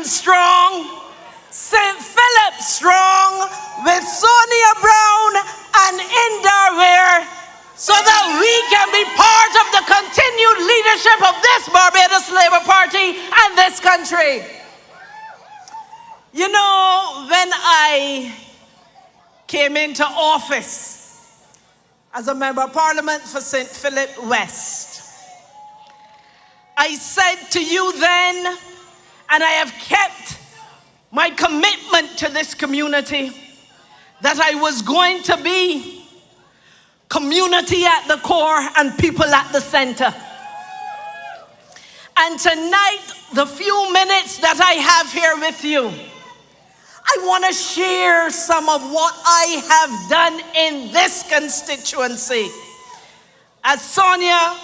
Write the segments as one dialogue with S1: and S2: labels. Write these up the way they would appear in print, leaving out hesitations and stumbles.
S1: strong, St. Philip strong, with Sonia Brown and Indar Ware, so that we can be part of the continued leadership of this Barbados Labour Party and this country. You know, when I came into office as a member of parliament for St. Philip West, I said to you then, and I have kept my commitment to this community, that I was going to be community at the core and people at the center. And tonight, the few minutes that I have here with you, I want to share some of what I have done in this constituency. As Sonia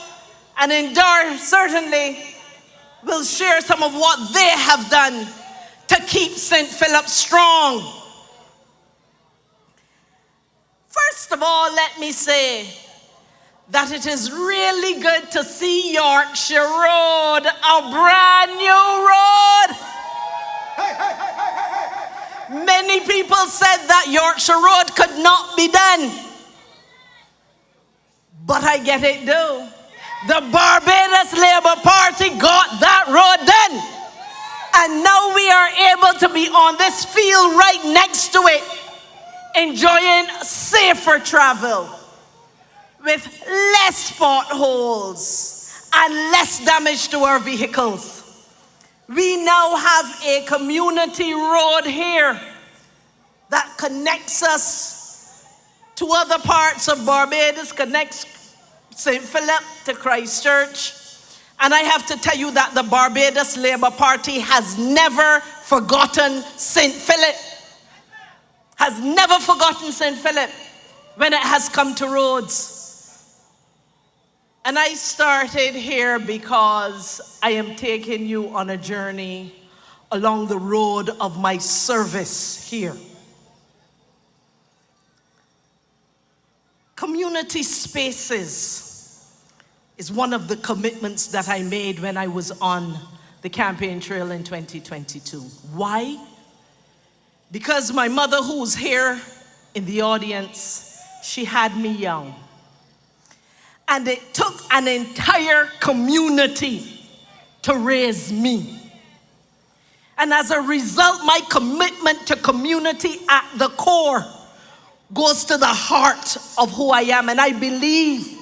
S1: and Indar certainly will share some of what they have done to keep St. Philip strong. First of all, let me say that it is really good to see Yorkshire Road, a brand new road. Many people said that Yorkshire Road could not be done, but I get it done. The Barbados Labour Party got that road done. And now we are able to be on this field right next to it, enjoying safer travel with less potholes and less damage to our vehicles. We now have a community road here that connects us to other parts of Barbados, connects St. Philip to Christchurch. And I have to tell you that the Barbados Labour Party has never forgotten St. Philip. Has never forgotten St. Philip when it has come to roads. And I started here because I am taking you on a journey along the road of my service here. Community spaces is one of the commitments that I made when I was on the campaign trail in 2022. Why? Because my mother, who's here in the audience, she had me young. And it took an entire community to raise me. And as a result, my commitment to community at the core goes to the heart of who I am. And I believe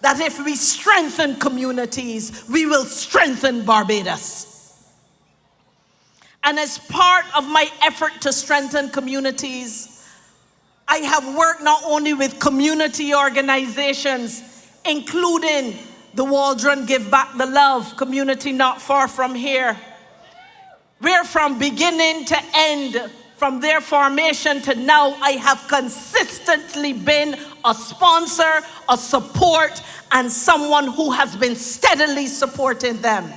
S1: that if we strengthen communities, we will strengthen Barbados. And as part of my effort to strengthen communities, I have worked not only with community organizations, including the Waldron Give Back the Love community not far from here, where from beginning to end, from their formation to now, I have consistently been a sponsor, a support, and someone who has been steadily supporting them.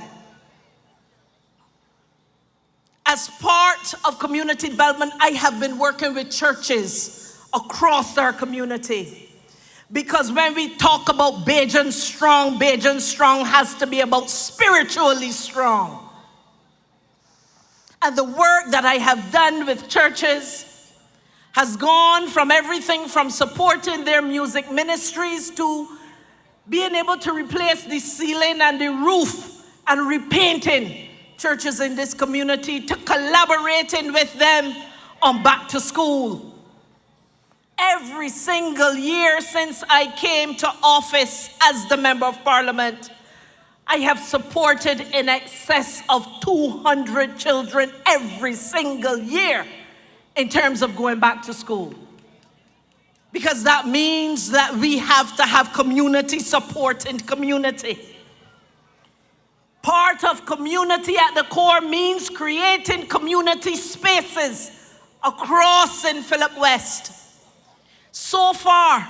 S1: As part of community development, I have been working with churches across our community. Because when we talk about Bajan strong has to be about spiritually strong. And the work that I have done with churches has gone from everything from supporting their music ministries to being able to replace the ceiling and the roof and repainting churches in this community, to collaborating with them on back to school. Every single year since I came to office as the Member of Parliament, I have supported in excess of 200 children every single year in terms of going back to school. Because that means that we have to have community support in community. Part of community at the core means creating community spaces across St. Philip West. So far,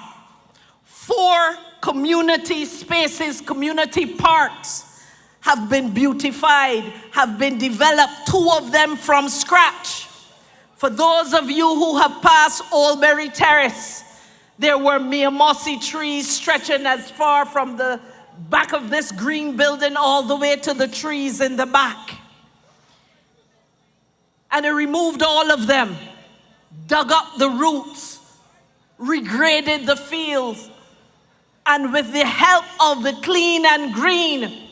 S1: 4 community spaces, community parks have been beautified, have been developed, 2 of them from scratch. For those of you who have passed Oldbury Terrace, there were Miyamosi trees stretching as far from the back of this green building all the way to the trees in the back. And I removed all of them, dug up the roots, regraded the fields, and with the help of the Clean and Green,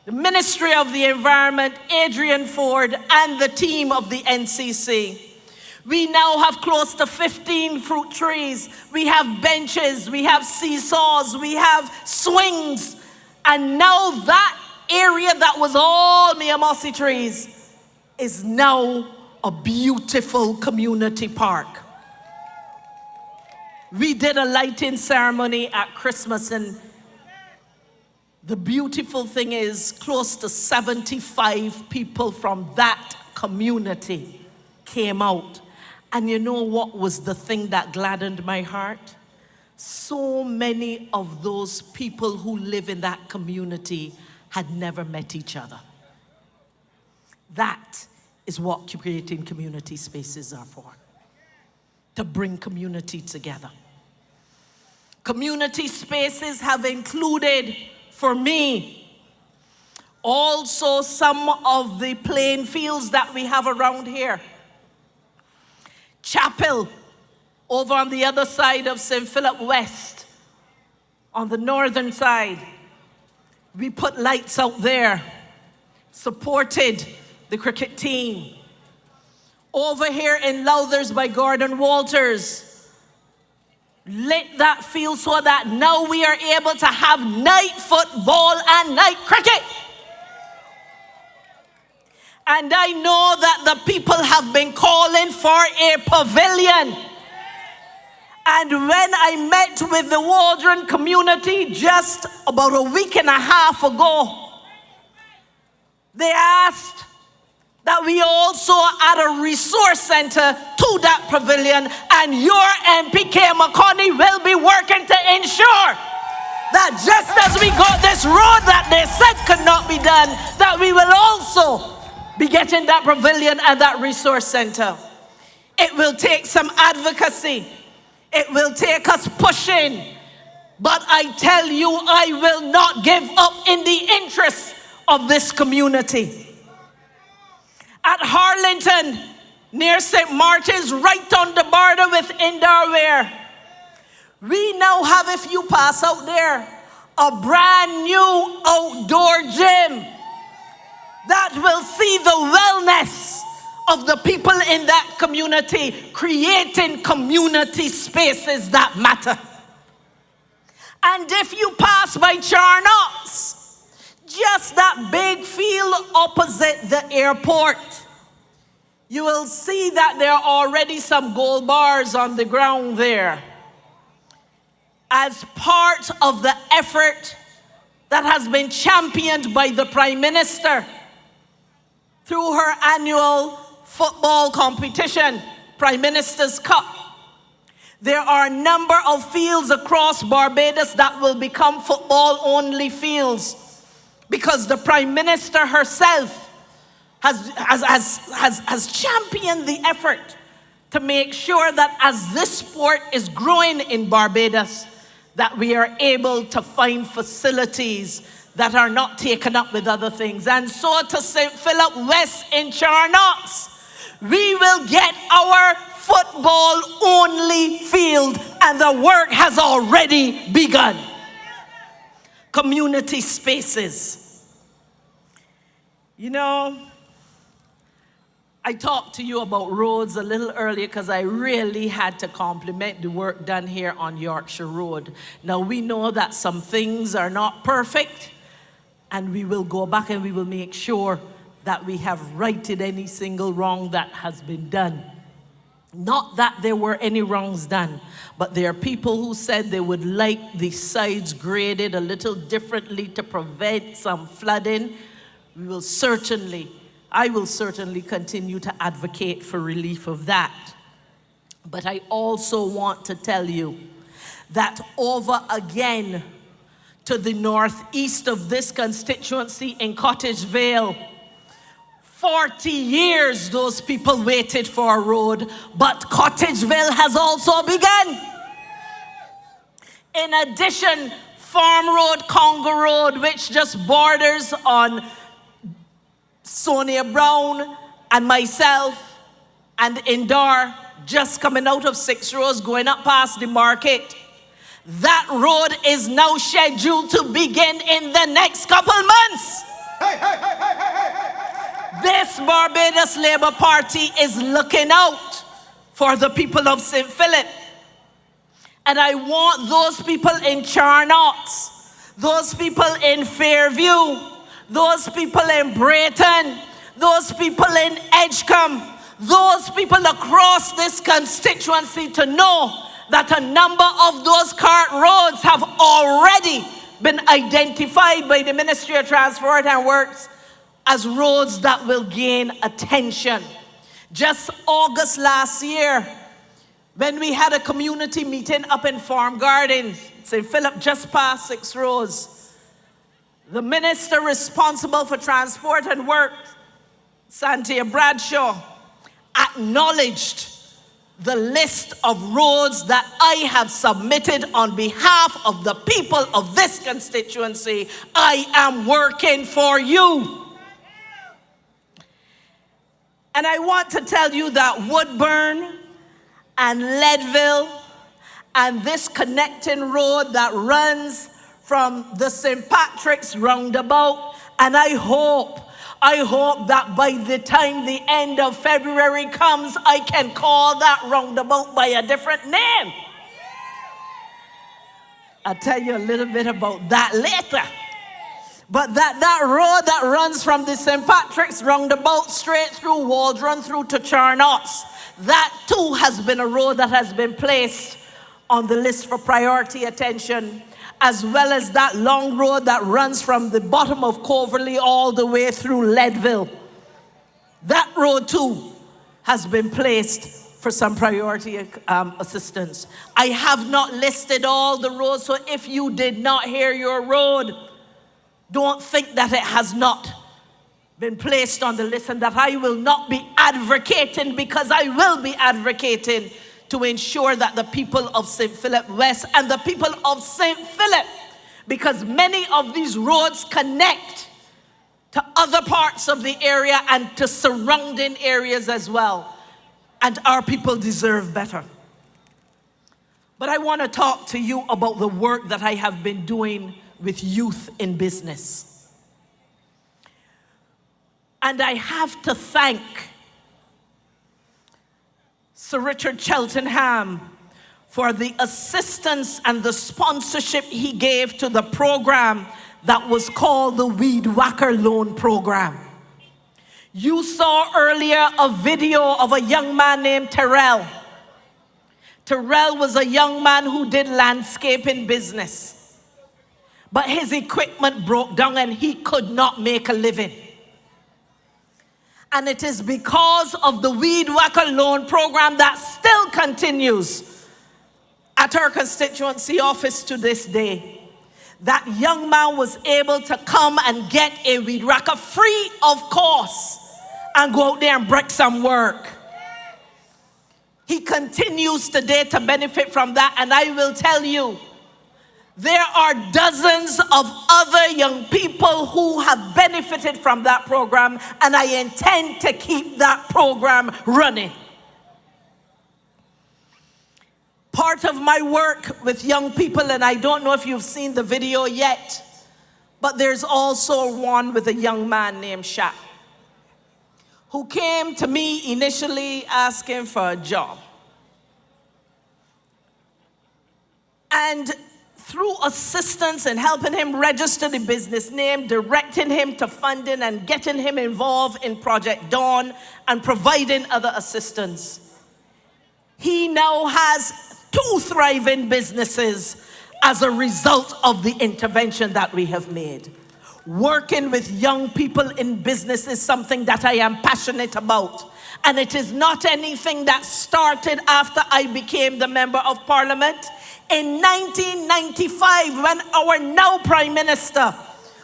S1: the Ministry of the Environment, Adrian Ford, and the team of the NCC, we now have close to 15 fruit trees. We have benches, we have seesaws, we have swings, and now that area that was all mere mossy trees is now a beautiful community park. We did a lighting ceremony at Christmas, and the beautiful thing is close to 75 people from that community came out. And you know what was the thing that gladdened my heart? So many of those people who live in that community had never met each other. That is what creating community spaces are for, to bring community together. Community spaces have included, for me, also some of the plain fields that we have around here. Chapel, over on the other side of St. Philip West, on the northern side. We put lights out there, supported the cricket team. Over here in Lowthers by Gordon Walters, lit that field so that now we are able to have night football and night cricket. And I know that the people have been calling for a pavilion. And when I met with the Waldron community just about a week and a half ago, they asked that we also add a resource center to that pavilion, and your MPK McConney will be working to ensure that just as we got this road that they said could not be done, that we will also be getting that pavilion and that resource center. It will take some advocacy. It will take us pushing. But I tell you, I will not give up in the interest of this community. At Harlington, near St. Martin's, right on the border with Indarware, we now have, if you pass out there, a brand new outdoor gym that will see the wellness of the people in that community, creating community spaces that matter. And if you pass by Charnock's, just that big field opposite the airport, you will see that there are already some gold bars on the ground there, as part of the effort that has been championed by the Prime Minister through her annual football competition, Prime Minister's Cup. There are a number of fields across Barbados that will become football-only fields, because the Prime Minister herself has championed the effort to make sure that as this sport is growing in Barbados, that we are able to find facilities that are not taken up with other things. And so to St. Philip West in Charnock's, we will get our football-only field, and the work has already begun. Community spaces. You know, I talked to you about roads a little earlier because I really had to compliment the work done here on Yorkshire Road. Now, we know that some things are not perfect, and we will go back and we will make sure that we have righted any single wrong that has been done. Not that there were any wrongs done, but there are people who said they would like the sides graded a little differently to prevent some flooding. I will certainly continue to advocate for relief of that. But I also want to tell you that over again to the northeast of this constituency in Cottage Vale, 40 years those people waited for a road, but Cottage Vale has also begun. In addition, Farm Road, Congo Road, which just borders on Sonia Brown and myself, and Indore, just coming out of 6 Roads, going up past the market. That road is now scheduled to begin in the next couple months. This Barbados Labour Party is looking out for the people of St. Philip. And I want those people in Charnock, those people in Fairview, those people in Brayton, those people in Edgecombe, those people across this constituency to know that a number of those cart roads have already been identified by the Ministry of Transport and Works as roads that will gain attention. Just August last year, when we had a community meeting up in Farm Gardens, St. Philip, just past 6 Roads, the minister responsible for Transport and Works, Santia Bradshaw, acknowledged the list of roads that I have submitted on behalf of the people of this constituency. I am working for you. And I want to tell you that Woodburn and Leadville and this connecting road that runs from the St. Patrick's roundabout, and I hope that by the time the end of February comes, I can call that roundabout by a different name. I'll tell you a little bit about that later. But that road that runs from the St. Patrick's roundabout straight through Waldron through to Charnock, that too has been a road that has been placed on the list for priority attention, as well as that long road that runs from the bottom of Coverley all the way through Leadville. That road too has been placed for some priority assistance. I have not listed all the roads, so if you did not hear your road, don't think that it has not been placed on the list and that I will not be advocating, because I will be advocating to ensure that the people of St. Philip West and the people of St. Philip, because many of these roads connect to other parts of the area and to surrounding areas as well. And our people deserve better. But I want to talk to you about the work that I have been doing with youth in business. And I have to thank Sir Richard Cheltenham for the assistance and the sponsorship he gave to the program that was called the Weed Whacker Loan Program. You saw earlier a video of a young man named Terrell. Terrell was a young man who did landscaping business. But his equipment broke down and he could not make a living. And it is because of the Weed Whacker Loan Program that still continues at our constituency office to this day. That young man was able to come and get a weed whacker free of cost and go out there and break some work. He continues today to benefit from that, and I will tell you, there are dozens of other young people who have benefited from that program, and I intend to keep that program running. Part of my work with young people, and I don't know if you've seen the video yet, but there's also one with a young man named Shaq, who came to me initially asking for a job. And through assistance and helping him register the business name, directing him to funding and getting him involved in Project Dawn and providing other assistance, he now has 2 thriving businesses as a result of the intervention that we have made. Working with young people in business is something that I am passionate about. And it is not anything that started after I became the Member of Parliament. In 1995, when our now Prime Minister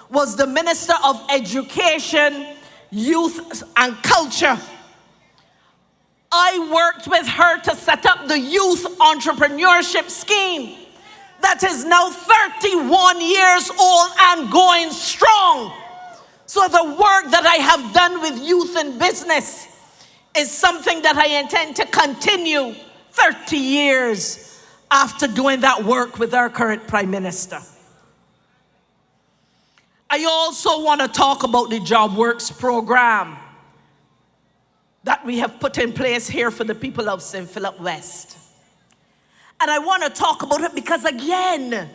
S1: was the Minister of Education, Youth and Culture, I worked with her to set up the Youth Entrepreneurship Scheme that is now 31 years old and going strong. So the work that I have done with youth in business is something that I intend to continue 30 years after doing that work with our current Prime Minister. I also want to talk about the Job Works program that we have put in place here for the people of St. Philip West. And I want to talk about it because, again,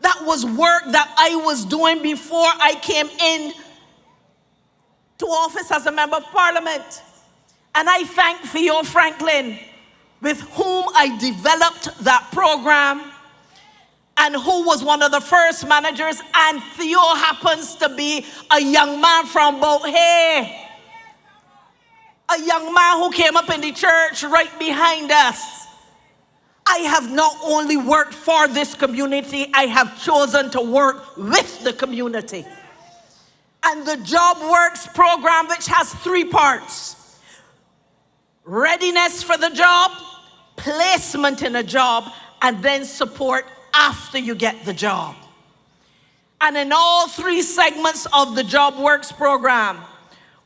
S1: that was work that I was doing before I came in to office as a member of Parliament. And I thank Theo Franklin, with whom I developed that program and who was one of the first managers. And Theo happens to be a young man from Bohe, a young man who came up in the church right behind us. I have not only worked for this community, I have chosen to work with the community. And the Job Works program, which has 3 parts: readiness for the job, placement in a job, and then support after you get the job. And in all 3 segments of the Job Works program,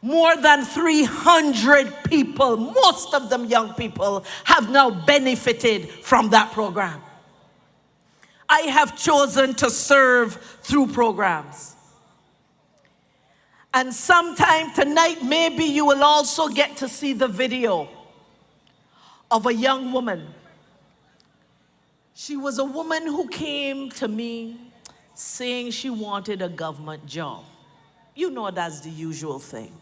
S1: more than 300 people, most of them young people, have now benefited from that program. I have chosen to serve through programs. And sometime tonight, maybe you will also get to see the video of a young woman. She was a woman who came to me saying she wanted a government job. You know, that's the usual thing.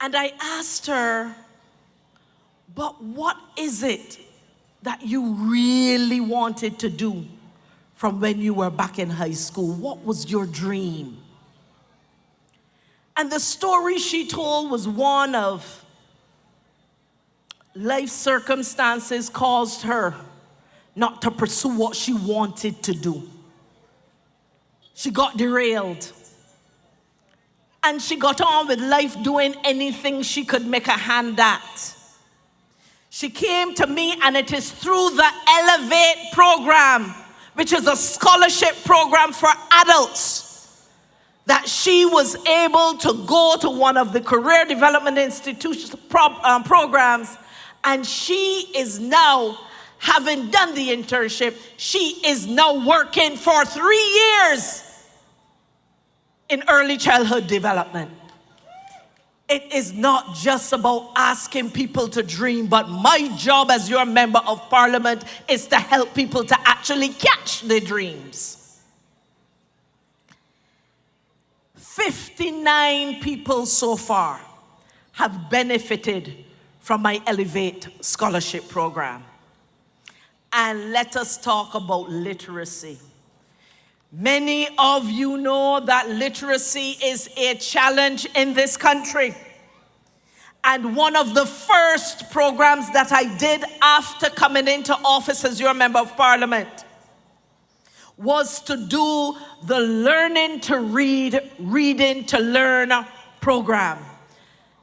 S1: And I asked her, but what is it that you really wanted to do from when you were back in high school? What was your dream? And the story she told was one of life circumstances caused her not to pursue what she wanted to do. She got derailed. And she got on with life doing anything she could make a hand at. She came to me, and it is through the Elevate program, which is a scholarship program for adults, that she was able to go to one of the career development institutions programs, and she is now, having done the internship, she is now working for 3 years in early childhood development. It is not just about asking people to dream, but my job as your member of Parliament is to help people to actually catch their dreams. 59 people so far have benefited from my Elevate scholarship program. And let us talk about literacy. Many of you know that literacy is a challenge in this country. And one of the first programs that I did after coming into office as your member of Parliament was to do the Learning to Read, Reading to Learn program.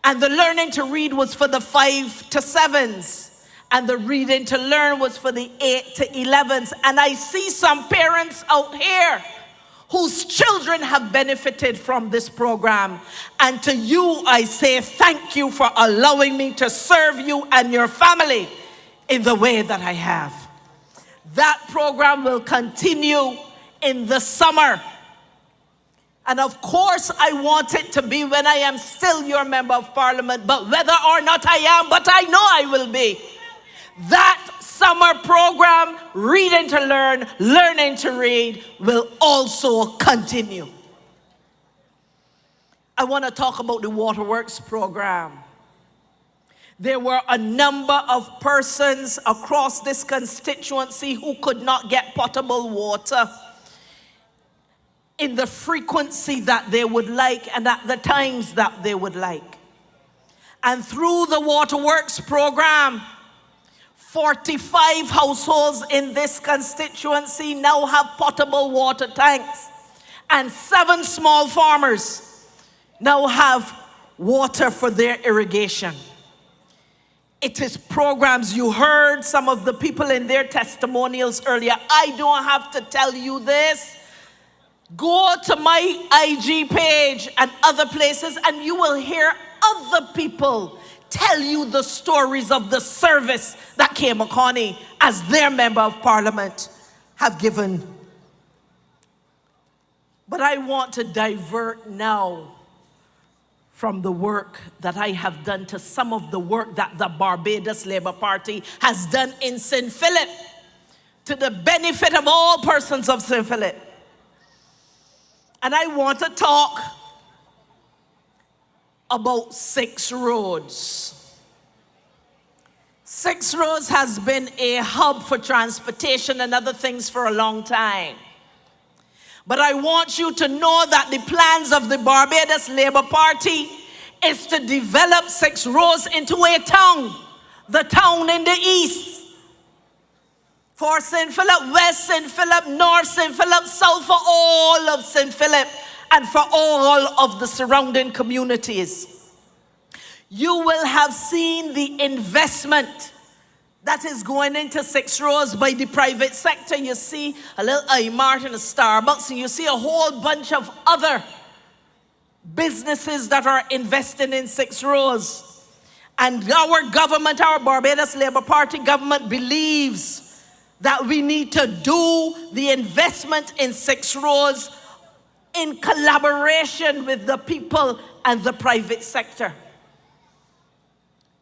S1: And the Learning to Read was for the 5 to 7s. And the Reading to Learn was for the 8 to 11s. And I see some parents out here whose children have benefited from this program. And to you, I say thank you for allowing me to serve you and your family in the way that I have. That program will continue in the summer. And of course, I want it to be when I am still your member of Parliament, but whether or not I am, but I know I will be. That summer program, Reading to Learn, Learning to Read, will also continue. I want to talk about the Waterworks program. There were a number of persons across this constituency who could not get potable water in the frequency that they would like and at the times that they would like. And through the Waterworks program, 45 households in this constituency now have potable water tanks, and 7 small farmers now have water for their irrigation. It is programs. You heard some of the people in their testimonials earlier. I don't have to tell you this. Go to my IG page and other places and you will hear other people tell you the stories of the service that Kay McConney, as their member of parliament, have given. But I want to divert now from the work that I have done to some of the work that the Barbados Labour Party has done in St. Philip, to the benefit of all persons of St. Philip. And I want to talk about 6 Roads. 6 Roads has been a hub for transportation and other things for a long time. But I want you to know that the plans of the Barbados Labour Party is to develop 6 Roads into a town, the town in the east. For St. Philip, West St. Philip, North St. Philip, South, for all of St. Philip, and for all of the surrounding communities. You will have seen the investment that is going into 6 Roads by the private sector. You see a little iMart and a Starbucks, and you see a whole bunch of other businesses that are investing in 6 Roads. And our government, our Barbados Labour Party government, believes that we need to do the investment in 6 Roads in collaboration with the people and the private sector.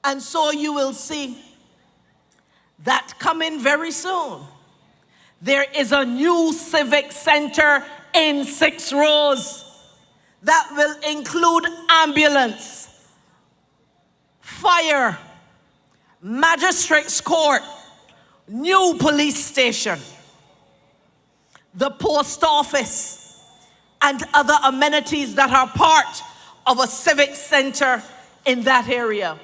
S1: And so you will see that coming very soon. There is a new civic center in 6 Roads that will include ambulance, fire, magistrates court, new police station, the post office, and other amenities that are part of a civic center in that area.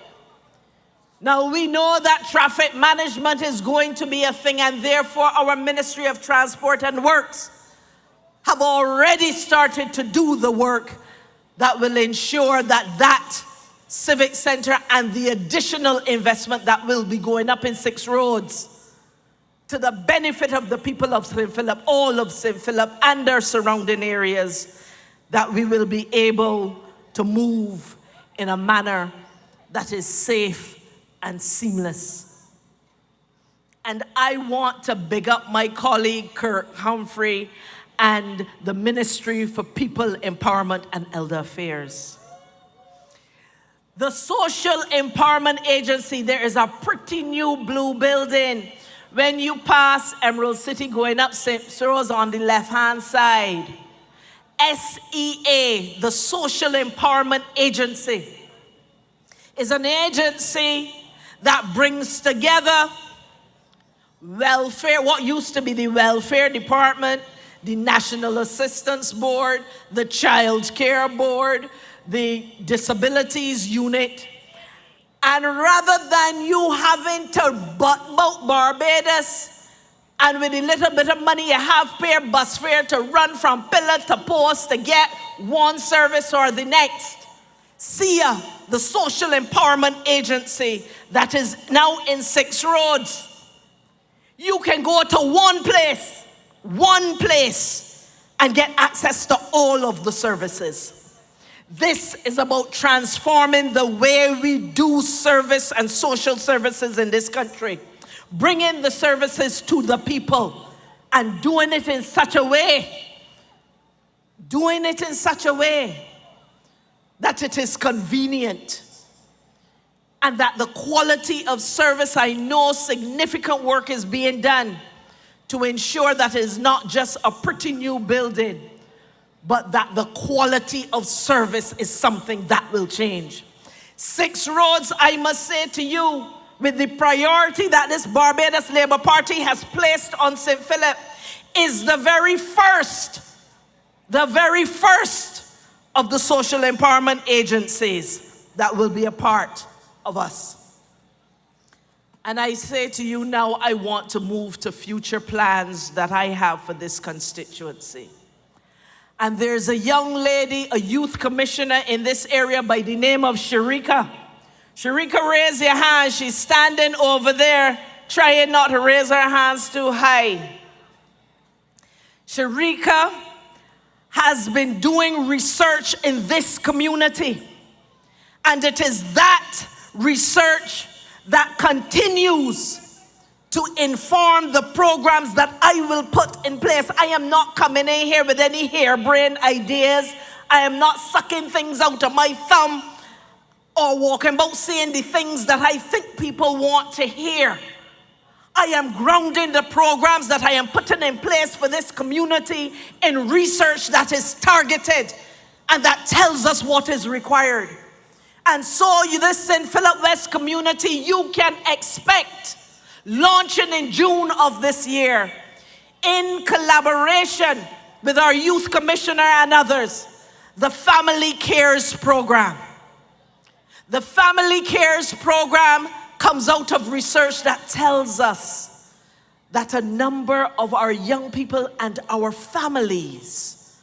S1: Now, we know that traffic management is going to be a thing, and therefore our Ministry of Transport and Works have already started to do the work that will ensure that that civic center and the additional investment that will be going up in 6 Roads to the benefit of the people of St. Philip, all of St. Philip and their surrounding areas, that we will be able to move in a manner that is safe and seamless. And I want to big up my colleague Kirk Humphrey and the Ministry for People Empowerment and Elder Affairs. The Social Empowerment Agency, there is a pretty new blue building when you pass Emerald City going up St. Roads on the left-hand side. SEA, the Social Empowerment Agency, is an agency that brings together welfare, what used to be the Welfare Department, the National Assistance Board, the Child Care Board, the Disabilities Unit. And rather than you having to butt out Barbados and with a little bit of money you have pay bus fare to run from pillar to post to get one service or the next, SEA, the Social Empowerment Agency that is now in 6 Roads, you can go to one place and get access to all of the services. This is about transforming the way we do service and social services in this country, bringing the services to the people and doing it in such a way that it is convenient and that the quality of service, I know significant work is being done to ensure that it is not just a pretty new building, but that the quality of service is something that will change. 6 Roads, I must say to you, with the priority that this Barbados Labour Party has placed on St. Philip, is the very first of the social empowerment agencies that will be a part of us. And I say to you now, I want to move to future plans that I have for this constituency. And there's a young lady, a youth commissioner in this area by the name of Sharika. Sharika, raise your hand. She's standing over there, trying not to raise her hands too high. Sharika has been doing research in this community. And it is that research that continues to inform the programs that I will put in place. I am not coming in here with any harebrained ideas. I am not sucking things out of my thumb or walking about saying the things that I think people want to hear. I am grounding the programs that I am putting in place for this community in research that is targeted and that tells us what is required. And so this St. Philip West community, you can expect launching in June of this year in collaboration with our youth commissioner and others, the Family Cares program. The Family Cares program comes out of research that tells us that a number of our young people and our families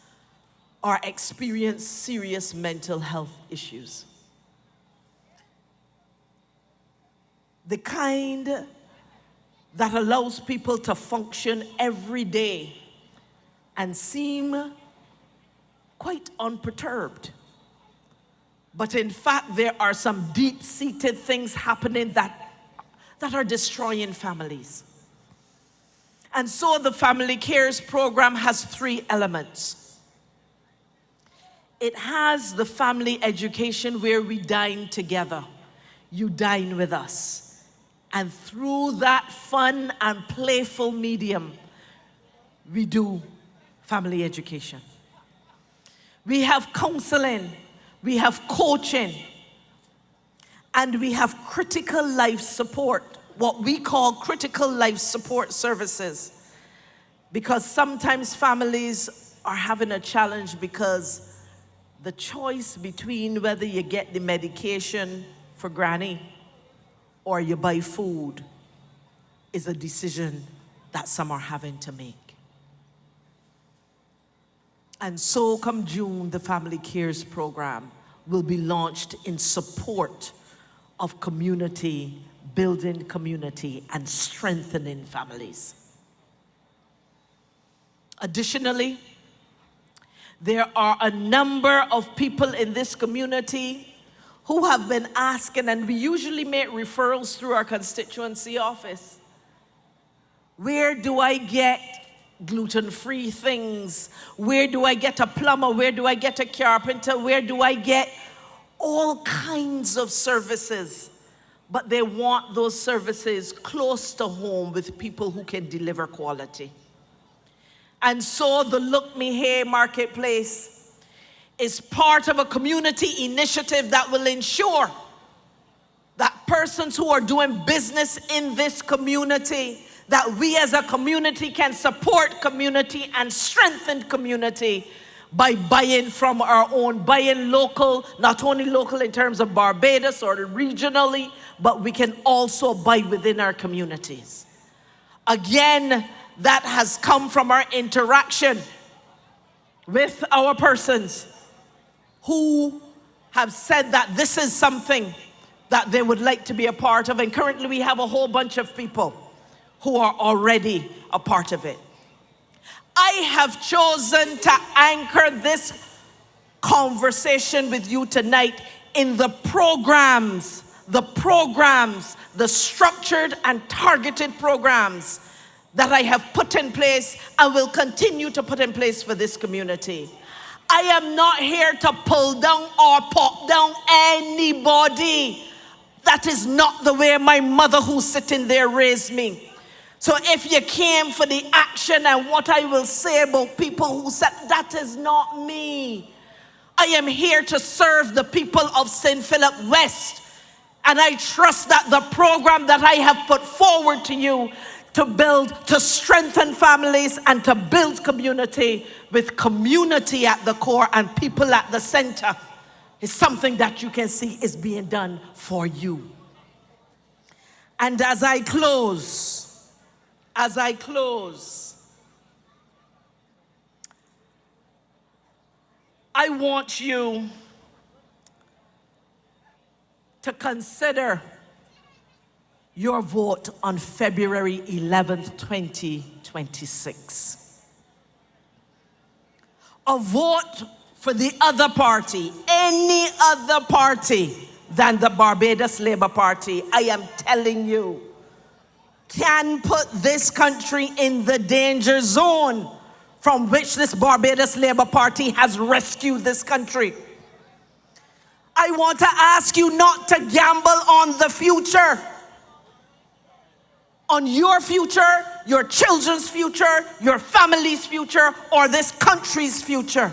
S1: are experiencing serious mental health issues. The kind that allows people to function every day and seem quite unperturbed. But in fact, there are some deep-seated things happening that are destroying families. And so the Family Cares program has 3 elements. It has the family education where we dine together. You dine with us. And through that fun and playful medium, we do family education. We have counseling, we have coaching, and we have critical life support, what we call critical life support services. Because sometimes families are having a challenge because the choice between whether you get the medication for granny or you buy food is a decision that some are having to make. And so come June, the Family Cares program will be launched in support of community, building community and strengthening families. Additionally, there are a number of people in this community who have been asking, and we usually make referrals through our constituency office. Where do I get gluten-free things? Where do I get a plumber? Where do I get a carpenter? Where do I get all kinds of services? But they want those services close to home with people who can deliver quality. And so the Look Me Here Marketplace is part of a community initiative that will ensure that persons who are doing business in this community, that we as a community can support community and strengthen community by buying from our own, buying local, not only local in terms of Barbados or regionally, but we can also buy within our communities. Again, that has come from our interaction with our persons who have said that this is something that they would like to be a part of. And currently we have a whole bunch of people who are already a part of it. I have chosen to anchor this conversation with you tonight in the programs, the structured and targeted programs that I have put in place and will continue to put in place for this community. I am not here to pull down or pop down anybody. That is not the way my mother who's sitting there raised me. So if you came for the action and what I will say about people who said, that is not me. I am here to serve the people of St. Philip West. And I trust that the program that I have put forward to you to build, to strengthen families and to build community with community at the core and people at the center is something that you can see is being done for you. And as I close, I want you to consider your vote on February 11th, 2026. A vote for the other party, any other party than the Barbados Labour Party, I am telling you, can put this country in the danger zone from which this Barbados Labour Party has rescued this country. I want to ask you not to gamble on the future, on your future, your children's future, your family's future, or this country's future.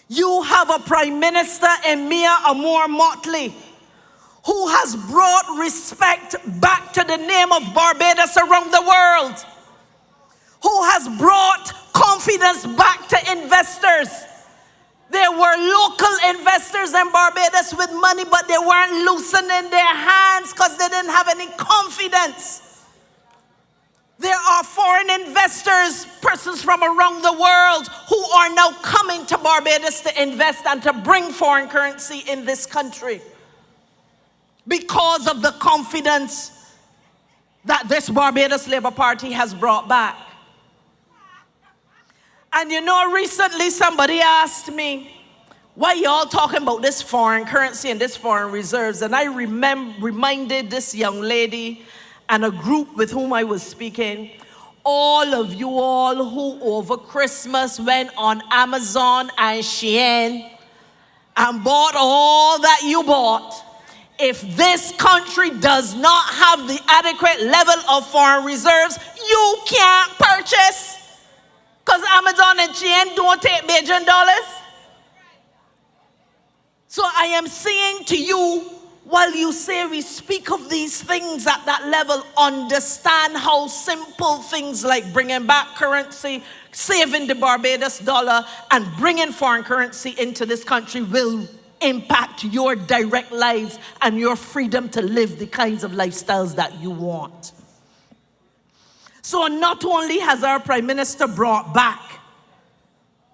S1: You have a Prime Minister, Emir Amor Motley, who has brought respect back to the name of Barbados around the world, who has brought confidence back to investors. There were local investors in Barbados with money, but they weren't loosening their hands because they didn't have any confidence. There are foreign investors, persons from around the world, who are now coming to Barbados to invest and to bring foreign currency in this country because of the confidence that this Barbados Labour Party has brought back. And you know, recently somebody asked me, why y'all talking about this foreign currency and this foreign reserves? And I reminded this young lady and a group with whom I was speaking, all of you all who over Christmas went on Amazon and Shein and bought all that you bought, if this country does not have the adequate level of foreign reserves, you can't purchase. Because Amazon and Shein don't take Beijing dollars. So I am saying to you, while you say we speak of these things at that level, understand how simple things like bringing back currency, saving the Barbados dollar, and bringing foreign currency into this country will impact your direct lives and your freedom to live the kinds of lifestyles that you want. So not only has our Prime Minister brought back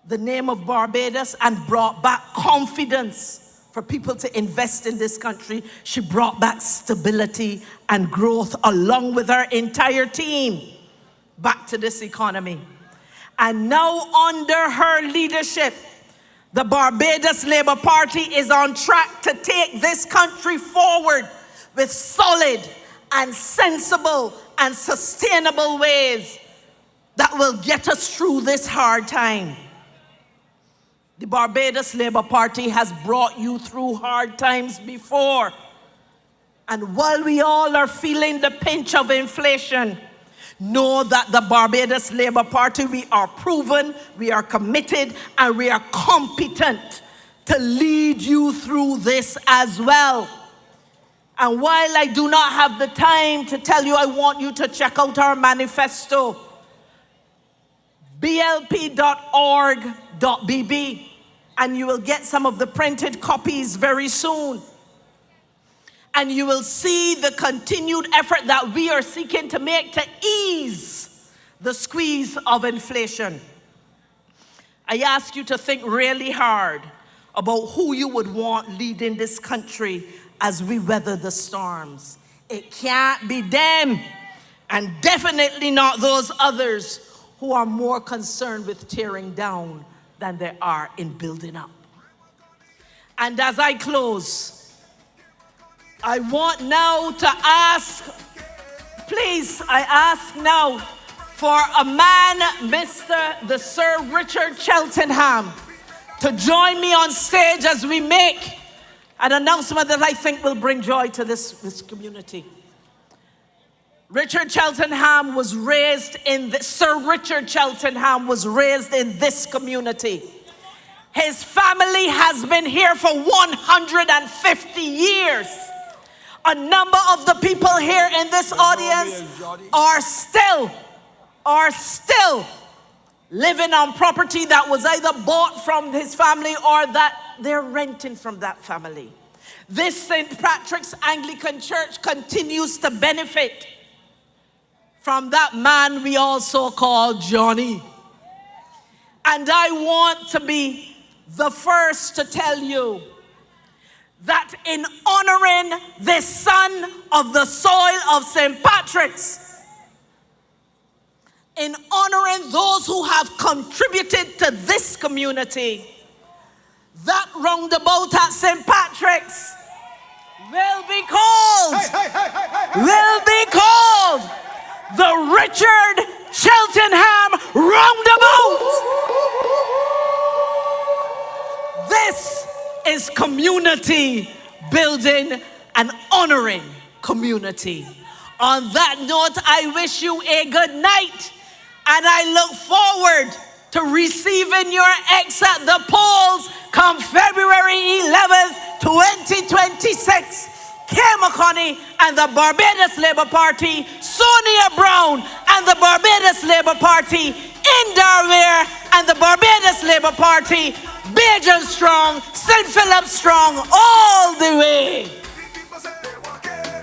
S1: the name of Barbados and brought back confidence for people to invest in this country, she brought back stability and growth along with her entire team back to this economy. And now under her leadership, the Barbados Labour Party is on track to take this country forward with solid and sensible and sustainable ways that will get us through this hard time. The Barbados Labour Party has brought you through hard times before. And while we all are feeling the pinch of inflation, know that the Barbados Labour Party, we are proven, we are committed, and we are competent to lead you through this as well. And while I do not have the time to tell you, I want you to check out our manifesto, blp.org.bb, and you will get some of the printed copies very soon. And you will see the continued effort that we are seeking to make to ease the squeeze of inflation. I ask you to think really hard about who you would want leading this country as we weather the storms. It can't be them, and definitely not those others who are more concerned with tearing down than they are in building up. And as I close, I want now to ask, please, I ask now for a man, the Sir Richard Cheltenham, to join me on stage as we make an announcement that I think will bring joy to this community. Richard Cheltenham was raised in this, Sir Richard Cheltenham was raised in this community. His family has been here for 150 years. A number of the people here in this audience are still living on property that was either bought from his family or that they're renting from that family. This St. Patrick's Anglican Church continues to benefit from that man we also call Johnny. And I want to be the first to tell you that in honoring this son of the soil of St. Patrick's, in honoring those who have contributed to this community, that roundabout at St. Patrick's will be called, the Richard Cheltenham Roundabout. This is community building and honoring community. On that note, I wish you a good night, and I look forward to receiving your X at the polls come February 11th, 2026. McConney and the Barbados Labour Party, Sonia Brown and the Barbados Labour Party, Indarware and the Barbados Labour Party, Bajan Strong, St. Philip Strong, all